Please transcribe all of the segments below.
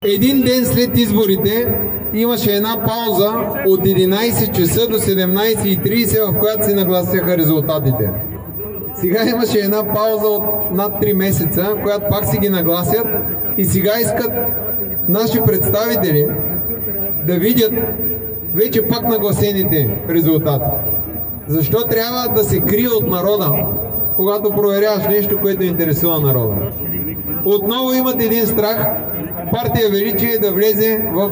Един ден след изборите имаше една пауза от 11 часа до 17:30, в която се нагласяха резултатите. Сега имаше една пауза от над 3 месеца, която пак си ги нагласят и сега искат наши представители да видят вече пак нагласените резултати. Защо трябва да се крие от народа, когато проверяваш нещо, което интересува народа? Отново имат един страх партия Величие да влезе в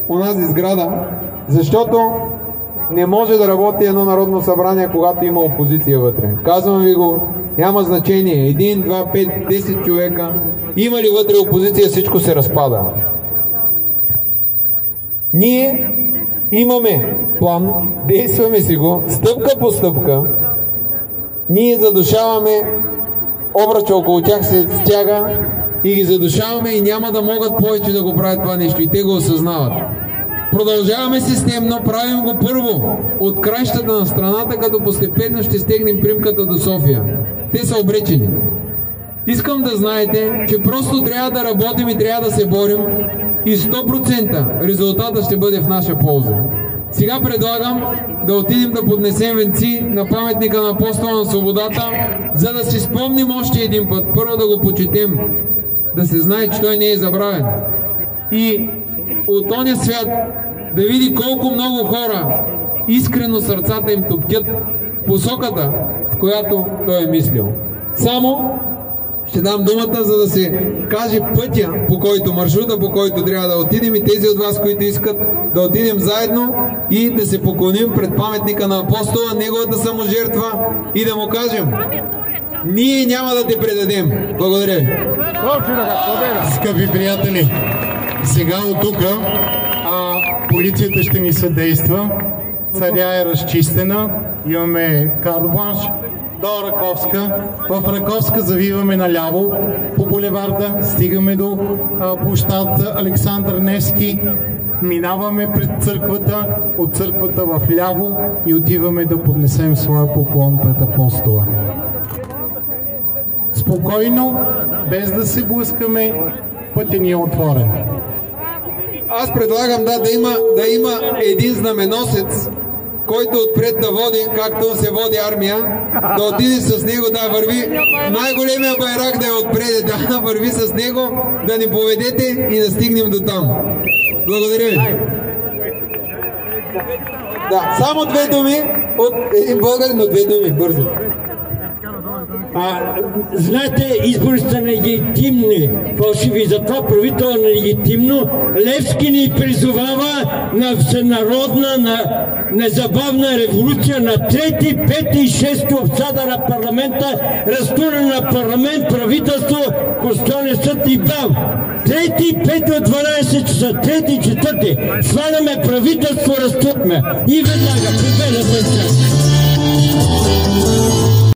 онази сграда, защото не може да работи едно народно събрание, когато има опозиция вътре. Казвам ви го, няма значение. 1, 2, 5, 10 човека. Има ли вътре опозиция, всичко се разпада. Ние имаме план, действаме си го, стъпка по стъпка. Ние задушаваме, обръча около тях се стяга и ги задушаваме и няма да могат повече да го правят това нещо и те го осъзнават. Продължаваме системно, правим го първо от краищата на страната, като постепенно ще стегнем примката до София. Те са обречени. Искам да знаете, че просто трябва да работим и трябва да се борим и 100% резултата ще бъде в наша полза. Сега предлагам да отидем да поднесем венци на паметника на Апостола на свободата, за да си спомним още един път. Първо да го почетем, да се знае, че той не е забравен. И от оня свят да види колко много хора искрено сърцата им топтят в посоката, в която той е мислил. Само ще дам думата, за да се каже пътя, по който, маршрута, по който трябва да отидем и тези от вас, които искат да отидем заедно и да се поклоним пред паметника на Апостола, неговата саможертва и да му кажем: ние няма да те предадем. Благодаря ви. Скъпи приятели, сега от тук полицията ще ни съдейства. Царя е разчистена. Имаме карт-бланш до Раковска. В Раковска завиваме наляво по булеварда, стигаме до площад Александър Невски, минаваме пред църквата, от църквата в ляво и отиваме да поднесем своя поклон пред Апостола. Спокойно, без да се блъскаме, пътя ни е отворен. Аз предлагам да има един знаменосец, който отпред да води, както се води армия, да отиде с него, да върви, най-големия байрак да е отпред, да върви с него, да ни поведете и да стигнем до там. Благодаря ви. Да, само 2 думи от един българин, но 2 думи, бързо. Знаете, изборите са нелегитимни, фалшиви, затова правителство е нелегитимно. Левски ни призовава на всенародна, на незабавна революция на 3, 5 и 6 обсада на парламента, разтуране на парламент, правителство, Конституционен съд и бам! 3, 5 от 12 часа, 3, 4, сваляме правителство, разтурме и веднага победата е.